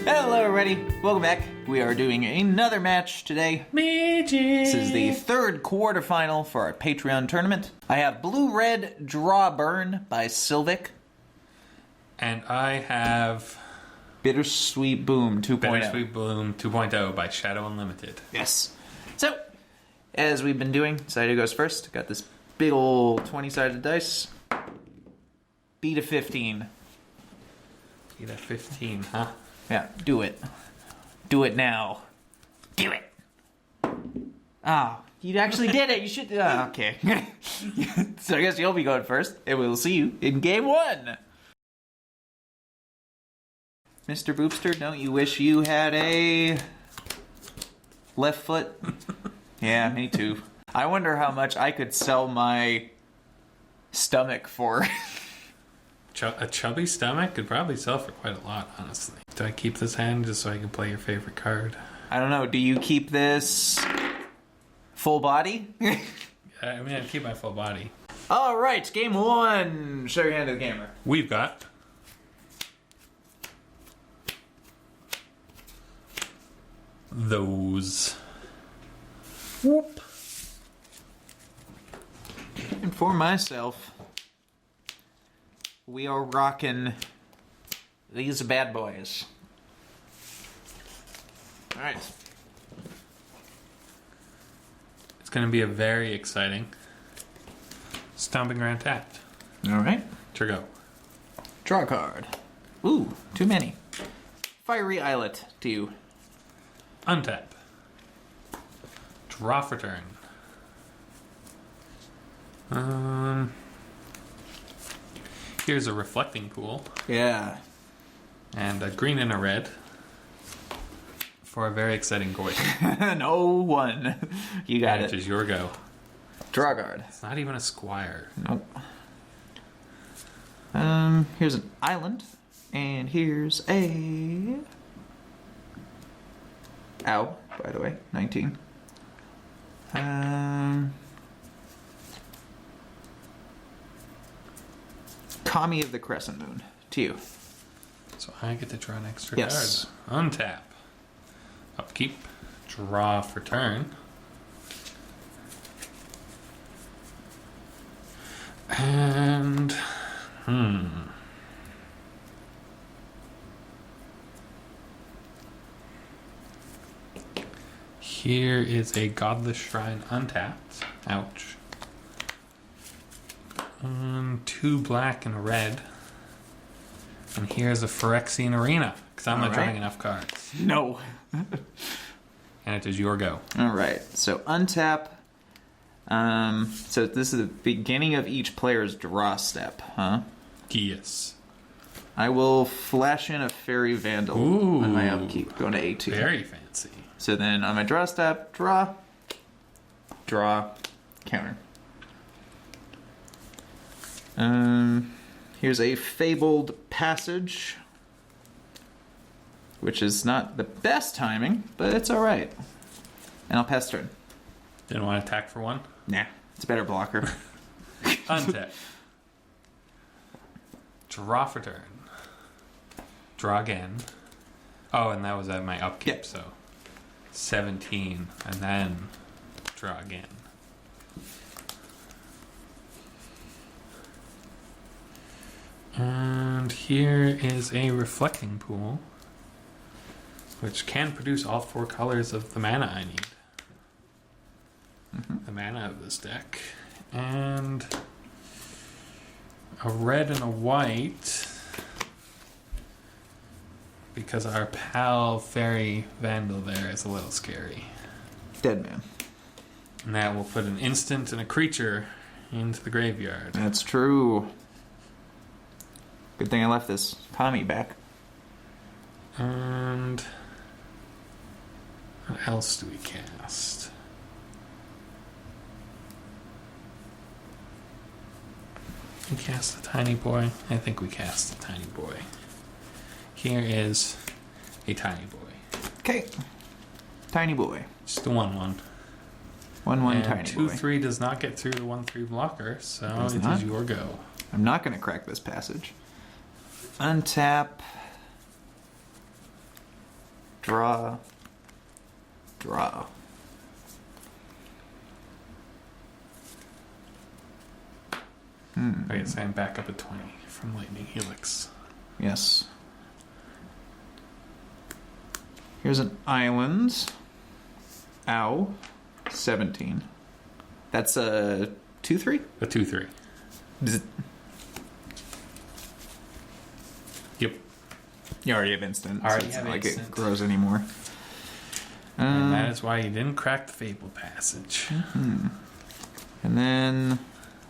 Hello everybody, welcome back. We are doing another match today. MtG. This is the third quarterfinal for our Patreon tournament. I have Blue-Red Draw Burn by Sylvik. And I have Bittersweet Boom 2.0. Bittersweet BOOM 2.0 by Shadow Unlimited. Yes. So, as we've been doing, Saito goes first. Got this big old 20-sided dice. Beat a 15. Beat a 15, huh? Yeah, do it. Do it now. Do it. Ah, you actually did it. You should. Okay. So I guess you'll be going first, and we'll see you in game one. Mr. Boopster, don't you wish you had a left foot? Yeah, me too. I wonder how much I could sell my stomach for. A chubby stomach could probably sell for quite a lot, honestly. Do I keep this hand just so I can play your favorite card? I don't know. Do you keep this full body? I mean, I'd keep my full body. All right, game one. Show your hand to the camera. We've got those. Whoop. And for myself, we are rocking these bad boys. All right. It's going to be a very exciting Stomping Ground tapped. All right. Turgo. Draw a card. Ooh, too many. Fiery Islet to you. Untap. Draw for turn. Here's a reflecting pool. Yeah. And a green and a red. For a very exciting Goy. No one. You got Which it. is your go. Draw a card. It's not even a squire. Nope. Here's an island. And here's a... Ow, by the way. 19. Kami of the Crescent Moon. To you. So I get to draw an extra Yes. card. Untap. Upkeep. Draw for turn. And... Here is a Godless Shrine untapped. Ouch. 2 black and a red. And here's a Phyrexian Arena, because I'm not drawing enough cards. No. And it is your go. Alright, so untap. So this is the beginning of each player's draw step, huh? Yes. I will flash in a Fairy Vandal on my upkeep, going to A2. Very fancy. So then on my draw step, draw, counter. Here's a Fabled Passage, which is not the best timing, but it's alright. And I'll pass turn. Didn't want to attack for one? Nah, it's a better blocker. Untap. Draw for turn. Draw again. Oh, and that was at my upkeep, Yep. so 17, and then draw again. And here is a reflecting pool, which can produce all 4 colors of the mana I need. The mana of this deck. And a red and a white, because our pal Fairy Vandal there is a little scary. Dead man. And that will put an instant and a creature into the graveyard. That's true. Good thing I left this Kami back. And what else do we cast? We cast a tiny boy. I think we cast a tiny boy. Here is a tiny boy. Okay. Tiny boy. Just a 1/1. 1/1 And tiny 2/3 does not get through the 1/3 blocker, so Does it not? is your go. I'm not going to crack this passage. Untap. Draw. Draw. Okay, so I'm back up at 20 from Lightning Helix. Yes. Here's an island. Ow. 17. That's a 2-3? A 2-3. Does it... Yep. You already have instant. Already it's have not like instant. it grows anymore. And that is why you didn't crack the Fable Passage. And then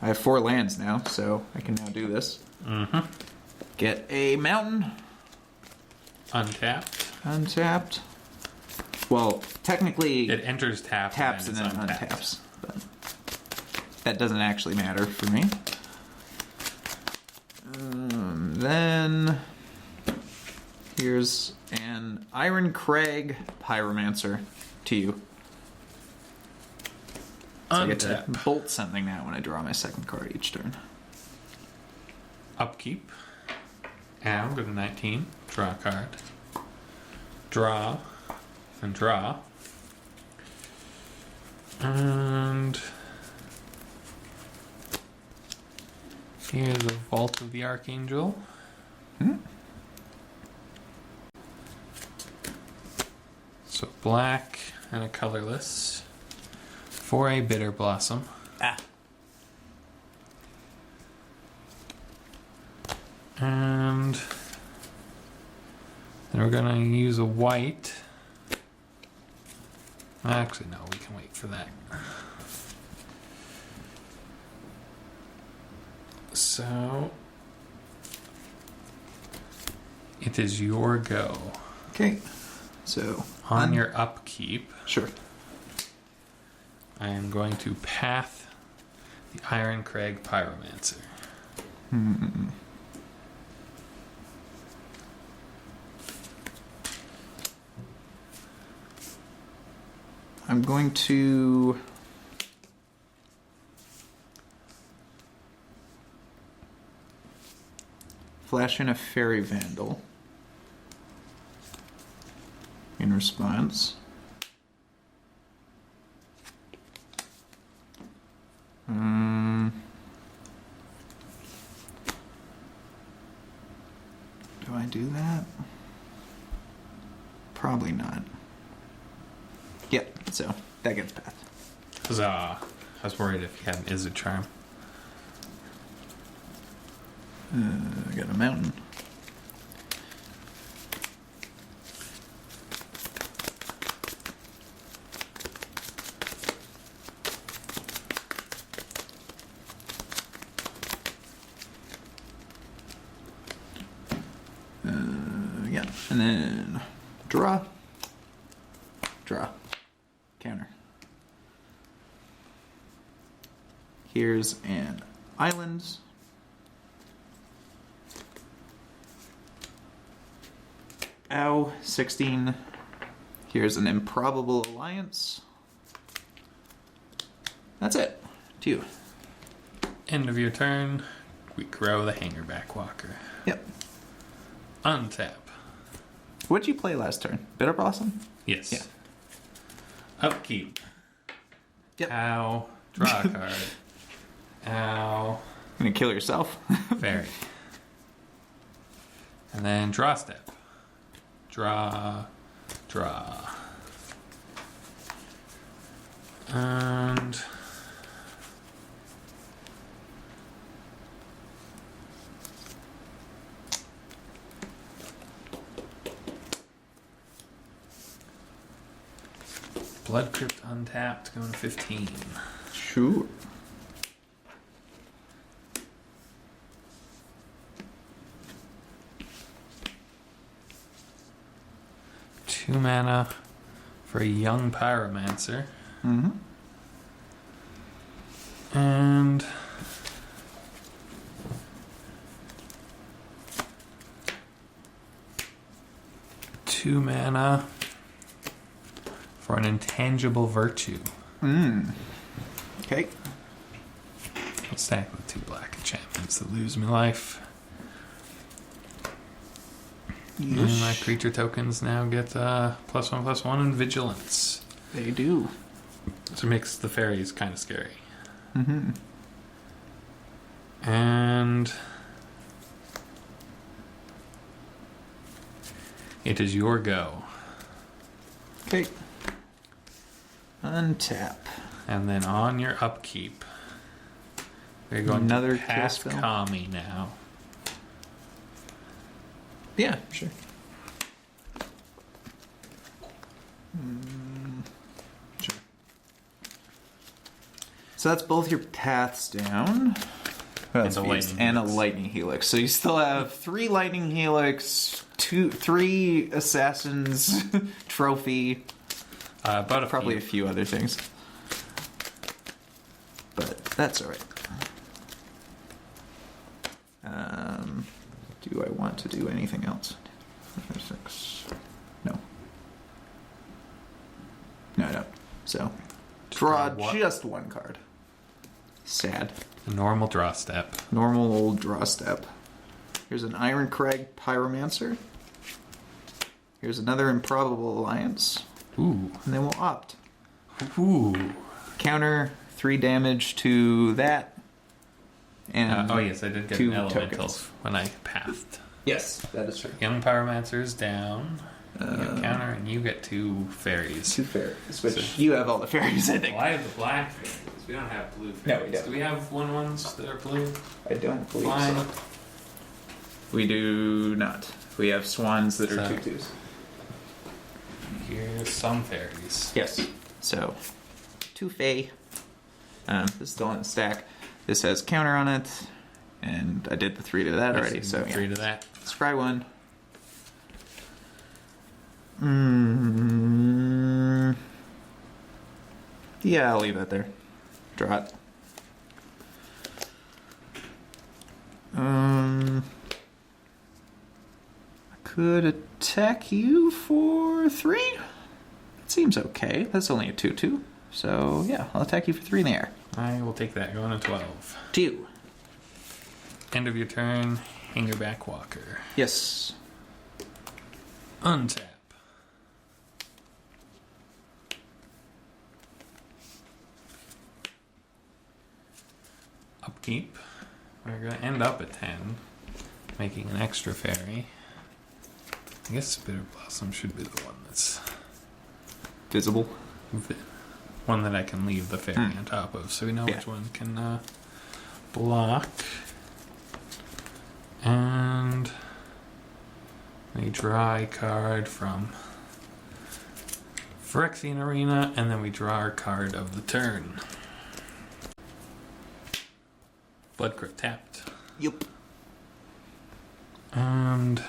I have 4 lands now, so I can now do this. Mm-hmm. Get a mountain. Untapped. Untapped. Well, technically, It enters taps and then it's untapped. untaps. But that doesn't actually matter for me. Then here's an Iron Crag Pyromancer to you. So I get to Untap. bolt something now when I draw my second card each turn. Upkeep. And go to 19. Draw a card. Draw. And draw. And here's a Vault of the Archangel. So black and a colorless for a Bitter Blossom. Ah. And then we're gonna use a white. Actually, no, we can wait for that. So it is your go. Okay. So On your upkeep, sure. I am going to path the Iron Crag Pyromancer. I'm going to flash in a Fairy Vandal in response. Do I do that? Probably not. Yep, so that gets pathed. Huzzah. I was worried if you had an Izzet Charm. I got a mountain. Yeah, and then draw. Draw. Counter. Here's an island. Ow, 16. Here's an improbable alliance. That's it. To you. End of your turn. We grow the Hangerback Walker. Yep. Untap. What'd you play last turn? Bitter Blossom? Yes. Yeah. Upkeep. Yep. Ow. Draw a card. Ow. Gonna kill yourself? Fairy. And then draw step. Draw. Draw. And Blood Crypt untapped, going to 15. Sure. Two mana for a young Pyromancer. Mm-hmm. And two mana for an intangible virtue. Okay. I'll stack with two black enchantments that lose me life. And my creature tokens now get +1/+1 in vigilance. They do. So it makes the fairies kind of scary. Mm-hmm. And it is your go. Okay. Untap. And then on your upkeep, we're going Another to cast kill spell? Kami now. Yeah, sure. Sure. So that's both your paths down. And a lightning and a helix. lightning helix. So you still have 3 lightning helix, 3 assassins, trophy, About probably a few other things. But that's alright. Do I want to do anything else? 6. No. No, I don't. So, draw draw what? just 1 card. Sad. a normal draw step. Normal old draw step. Here's an Iron Crag Pyromancer. Here's another Improbable Alliance. Ooh. And then we'll opt. Ooh. Counter 3 damage to that. And Oh yes, I did get 2 an elemental tokens. when I pathed. Yes, that is true. Young Pyromancer's down. You get counter, and you get 2 fairies. 2 fairies, which So- you have all the fairies, I think. Well, I have the black fairies. We don't have blue No, fairies. we don't. Do we have 1/1s that are blue? I don't believe Fine. so. We do not. We have swans that are So- 2/2s. Here's some fairies. Yes. So, 2 Fae. This is still in the stack. This has counter on it, and I did the 3 to that already. So, 3 yeah. to that. Scry 1. Yeah, I'll leave that there. Draw it. I could attack you for 3. It seems okay. That's only a 2/2. So, yeah, I'll attack you for 3 in the air. I will take that. Going to 12. 2. End of your turn. Hangerback Walker. Yes. Untap. Upkeep. We're going to end up at 10, making an extra fairy. I guess Bitter Blossom should be the one that's Visible. one that I can leave the fairy on top of, so we know Yeah. which one can block. And we draw a card from Phyrexian Arena, and then we draw our card of the turn. Blood Crypt tapped. Yup. And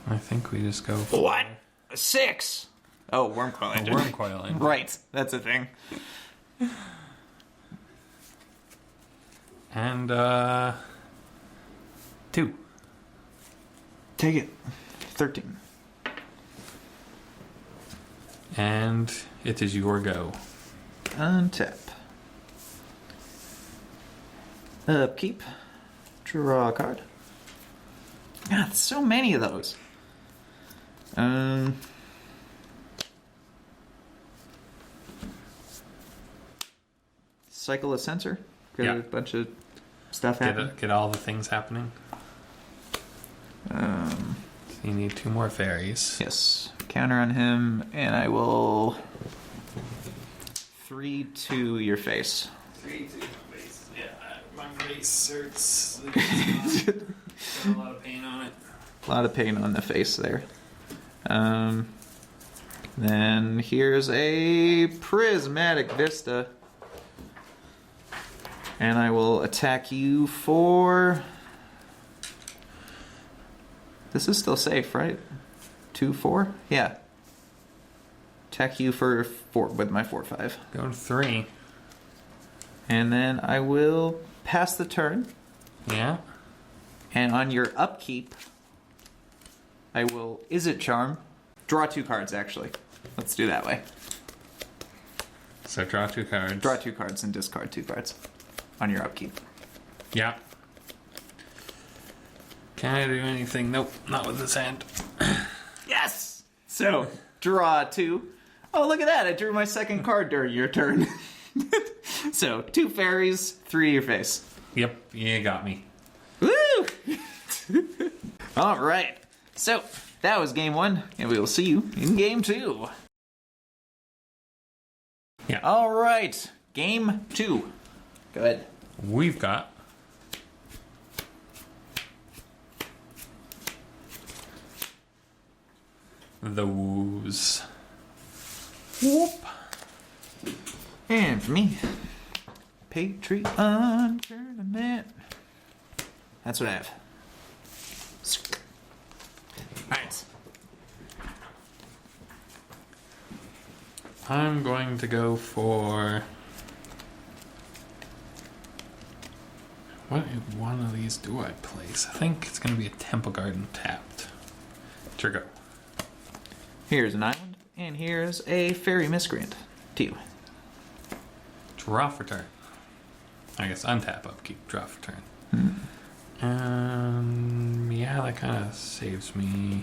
I think we just go for What? A 6. Oh, Worm Coil a Engine. Worm Coil Engine. Right, that's a thing. And 2. Take it. 13. And it is your go. Untap. Upkeep. Draw a card. God, so many of those. Cycle a sensor. Get Yeah. a bunch of stuff happening. Get all the things happening. So you need 2 more fairies. Yes. Counter on him, and I will 3 to your face. 3 to face. Yeah, my face hurts. Got a lot of pain on it. A lot of pain on the face there. Then here's a Prismatic Vista. And I will attack you for... This is still safe, right? 2, 4? Yeah. Attack you for 4 with my 4/5. Going 3. And then I will pass the turn. Yeah. And on your upkeep, I will Izzet Charm. Draw 2 cards, actually. Let's do that way. So draw 2 cards. Draw 2 cards and discard 2 cards on your upkeep. Yeah. Can I do anything? Nope, not with this hand. Yes! So, draw 2. Oh, look at that. I drew my second card during your turn. So, 2 fairies, 3 to your face. Yep, you got me. Woo! All right. So, that was game 1, and we will see you in game 2. Yeah. All right. Game 2. Go ahead. We've got the Woos. Whoop. And for me, Patreon tournament. That's what I have. Alright. I'm going to go for... What one of these do I place? I think it's going to be a Temple Garden tapped. Trigger. Here's an island, and here's a fairy miscreant. To you. Draw for turn. I guess untap, upkeep, draw for turn. Yeah, that kind of saves me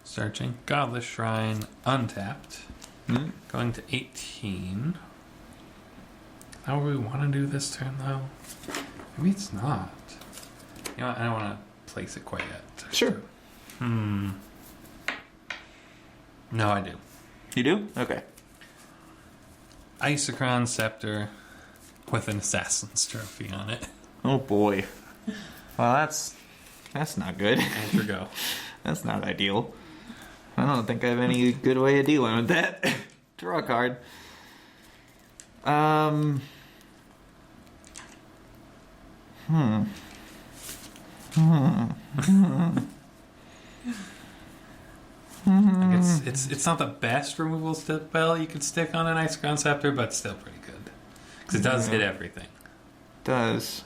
searching. Godless Shrine, untapped. Going to 18. How do we want to do this turn, though? Maybe it's not. You know what? I don't want to place it quite yet. Sure. No, I do. You do? Okay. Isochron Scepter with an Assassin's Trophy on it. Oh boy. Well, that's not good. And for go. That's not ideal. I don't think I have any good way of dealing with that. Draw a card. I guess it's not the best removal spell you could stick on an Isochron Scepter, but still pretty good. Because it does hit everything. Does.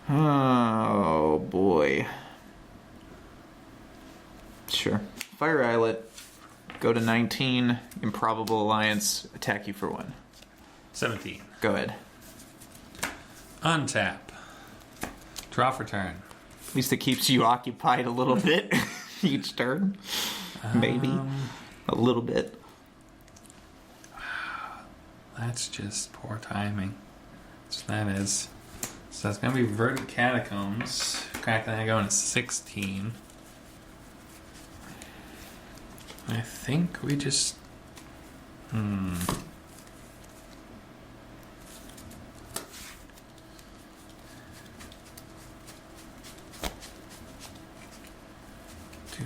Oh boy. Sure. Fire Islet. Go to 19. Improbable Alliance. Attack you for 1. 17. Go ahead. Untap. Draw for turn. At least it keeps you occupied a little bit each turn. Maybe. A little bit. That's just poor timing. So that is. So that's going to be Verdant Catacombs. Crack that going to 16. I think we just... Do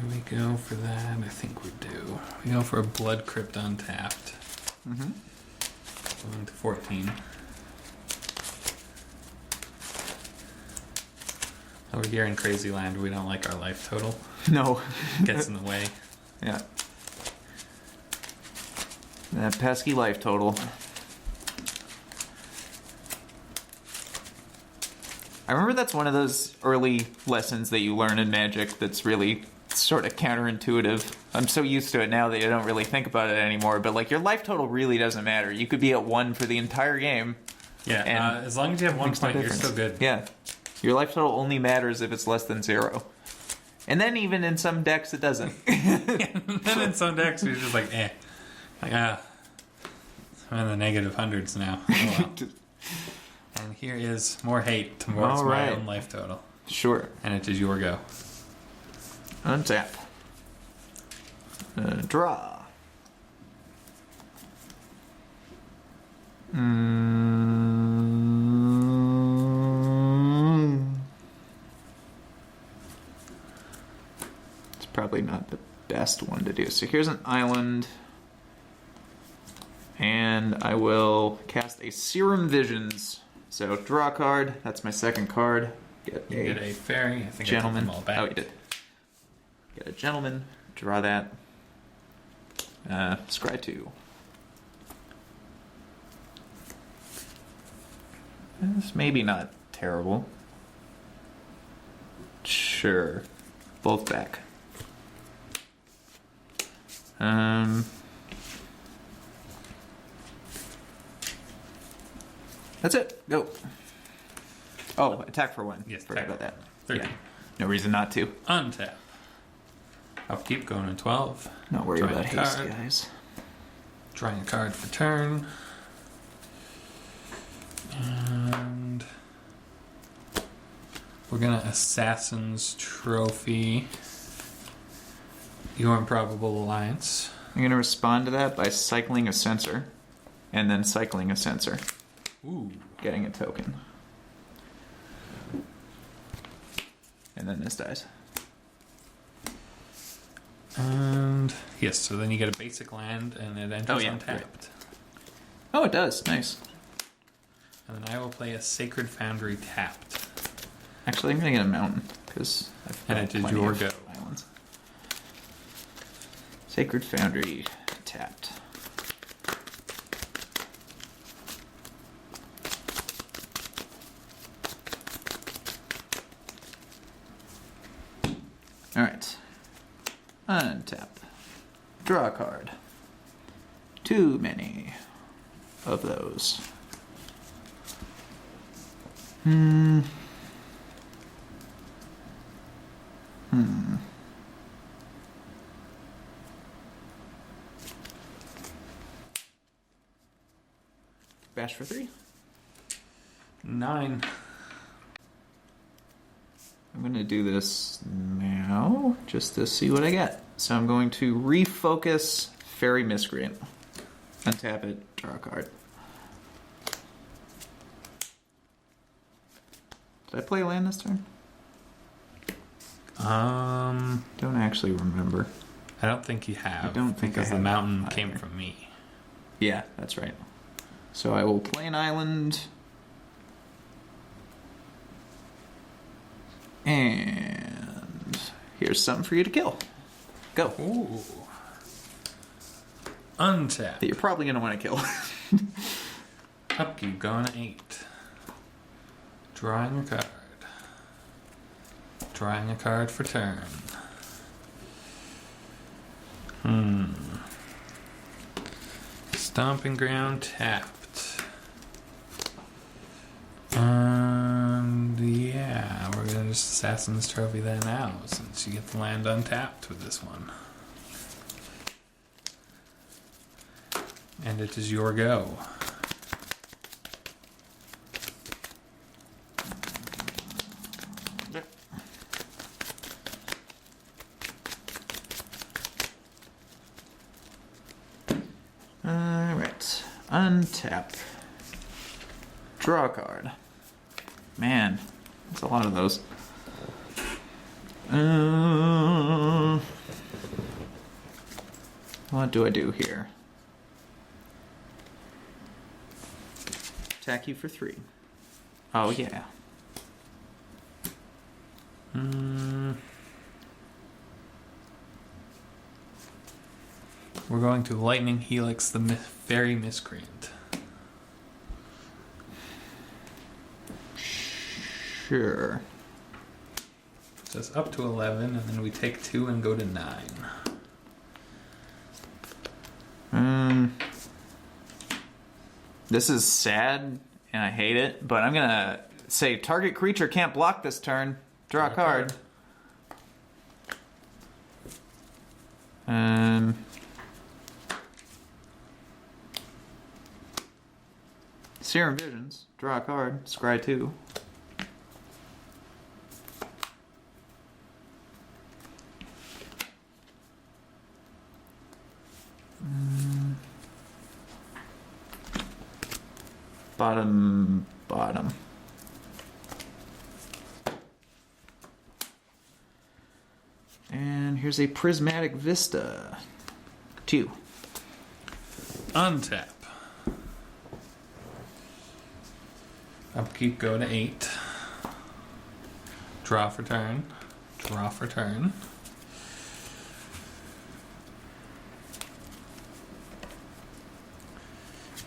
we go for that? I think we do. We go for a Blood Crypt untapped. Going to 14. Over here in Crazy Land, we don't like our life total. No. Gets in the way. Yeah. That pesky life total. I remember that's one of those early lessons that you learn in Magic that's really sort of counterintuitive. I'm so used to it now that I don't really think about it anymore, but like your life total really doesn't matter. You could be at 1 for the entire game. Yeah, as long as you have 1 point, you're still good. Yeah. Your life total only matters if it's less than 0. And then even in some decks it doesn't. And then in some decks you're just like, eh. Like, I'm in the negative hundreds now. Oh, well. And here is more hate towards my own life total. Sure. And it is your go. Untap. Draw. It's probably not the best one to do. So here's an island. And I will cast a Serum Visions. So draw a card. That's my second card. Get a fairy. I think Gentleman. I took them all back. Oh, you did. Get a Gentleman. Draw that. Scry 2. It's maybe not terrible. Sure. Both back. That's it. Go. Oh, attack for 1. Yes, Forgot attack about that. 30. Yeah. No reason not to. Untap. Upkeep going to 12. Not worry Drawing about a haste, card. guys. Drawing a card for turn. And we're gonna Assassin's Trophy your Improbable Alliance. I'm going to respond to that by cycling a sensor, and then cycling a sensor. Ooh. Getting a token. And then this dies. And yes, so then you get a basic land and it enters untapped. Right. Oh, it does. Nice. And then I will play a Sacred Foundry tapped. Actually, I'm going to get a mountain, because And it is your go. Islands. Sacred Foundry tapped. Alright. Untap. Draw a card. Too many of those. Bash for 3. 9. I'm going to do this now just to see what I get. So I'm going to refocus Fairy Miscreant. Untap it, draw a card. Did I play a land this turn? Don't actually remember. I don't think you have. I don't think because I the have mountain either. came from me. Yeah, that's right. So I will play an island. And here's something for you to kill. Go. Ooh. Untap. That you're probably going to want to kill. Upkeep going to 8. Drawing a card. Drawing a card for turn. Stomping Ground tapped. And yeah, we're gonna just Assassin's Trophy that now, since you get the land untapped with this one. And it is your go. Alright. Untap. Draw a card. Man, that's a lot of those. What do I do here? Attack you for 3. Oh, yeah. We're going to Lightning Helix the Fairy Miscreant. Sure. So it's up to 11, and then we take 2 and go to 9. This is sad, and I hate it, but I'm gonna say target creature can't block this turn. Draw a card. Serum Visions. Draw a card. Scry 2. Bottom. And here's a Prismatic Vista. 2. Untap. Upkeep go to 8. Draw for turn. Draw for turn.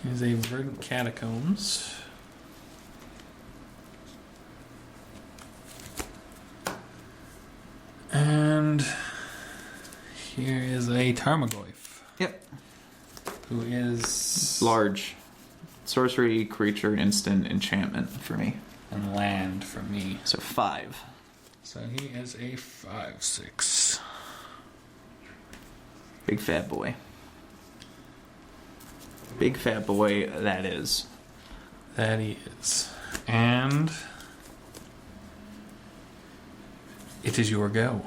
Here's a Verdant Catacombs. And here is a Tarmogoyf. Yep. Who is Large. Sorcery, creature, instant, enchantment for me. and land for me. So 5. So he is a 5/6. Big fat boy. Big fat boy that is. That he is. And it is your go.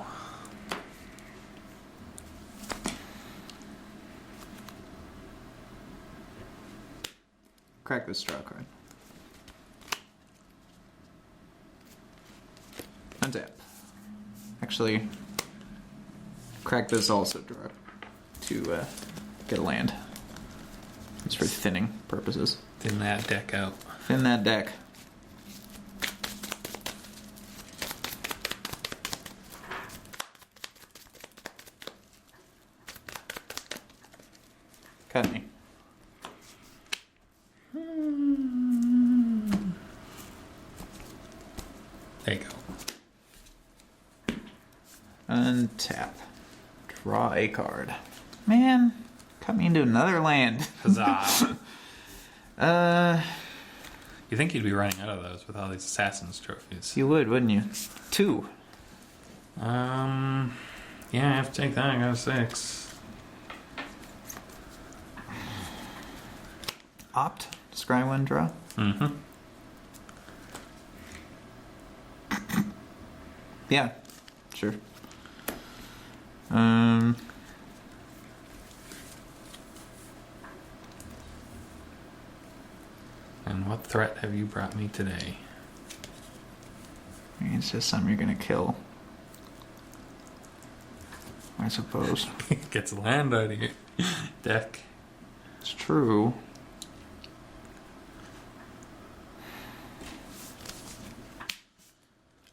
Crack this draw card. Untap. Actually, crack this also draw to get a land. It's for thinning purposes. Thin that deck out. Thin that deck. Cut me. There you go. Untap. Draw a card. Man, cut me into another land. Huzzah. You think you'd be running out of those with all these Assassin's trophies. You would, wouldn't you? 2. Yeah, I have to take that. I got a 6. Opt. Scry 1 draw. Mm-hmm. Yeah. Sure. And what threat have you brought me today? It's just something you're gonna kill. I suppose. Gets land out of your deck. It's true.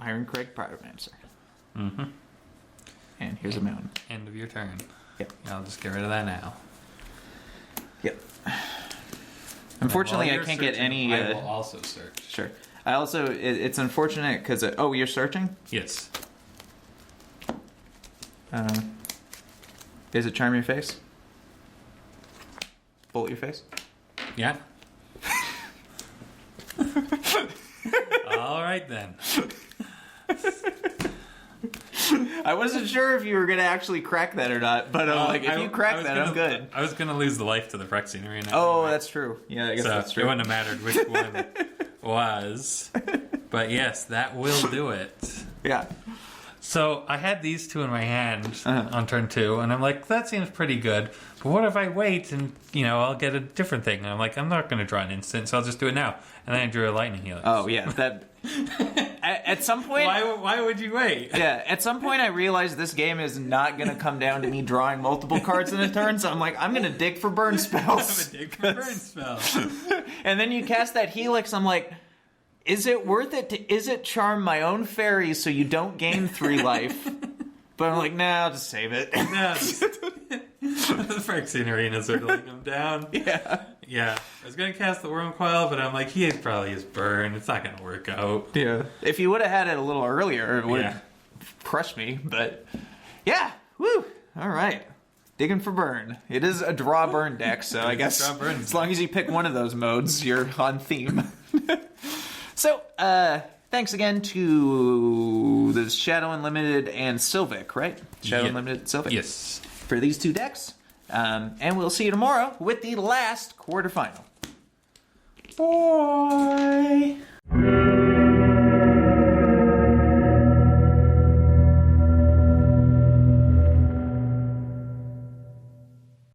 Iron Craig Pyromancer. Mm-hmm. And here's a mountain. End of your turn. Yep. I'll just get rid of that now. Yep. Unfortunately, While I you're can't get searching, any. I will also search. Sure. I also. It's unfortunate because. Oh, you're searching? Yes. Is it charm your face? Bolt your face? Yeah. All right then. I wasn't sure if you were gonna actually crack that or not, but like, if you crack that, I'm good. I was gonna lose the life to the Phyrexian Arena. Oh, anyway. that's true. Yeah, I guess So that's true. it wouldn't have mattered which one was. But yes, that will do it. Yeah. So I had these 2 in my hand on turn 2, and I'm like, that seems pretty good. But what if I wait and, I'll get a different thing? And I'm like, I'm not going to draw an instant, so I'll just do it now. And then I drew a lightning helix. Oh, yeah. That. At some point. Why would you wait? Yeah, at some point I realized this game is not going to come down to me drawing multiple cards in a turn, so I'm like, I'm going to dig for burn spells. I'm a dig for burn spells. And then you cast that helix, I'm like, is it worth it? Is it charm my own fairy so you don't gain 3 life? But I'm like, nah, I'll just save it. No, the Phyrexian Arena's are letting him down. Yeah. Yeah. I was going to cast the Worm Coil, but I'm like, he is probably his burn. It's not going to work out. Yeah. If you would have had it a little earlier, it would have crushed me. But yeah, woo. All right. Digging for burn. It is a draw burn deck, so I guess as long as you pick one of those modes, you're on theme. So, thanks again to the Shadow Unlimited and Sylvik, right? Shadow Unlimited, Sylvik. Yes. For these 2 decks. And we'll see you tomorrow with the last quarterfinal. Bye.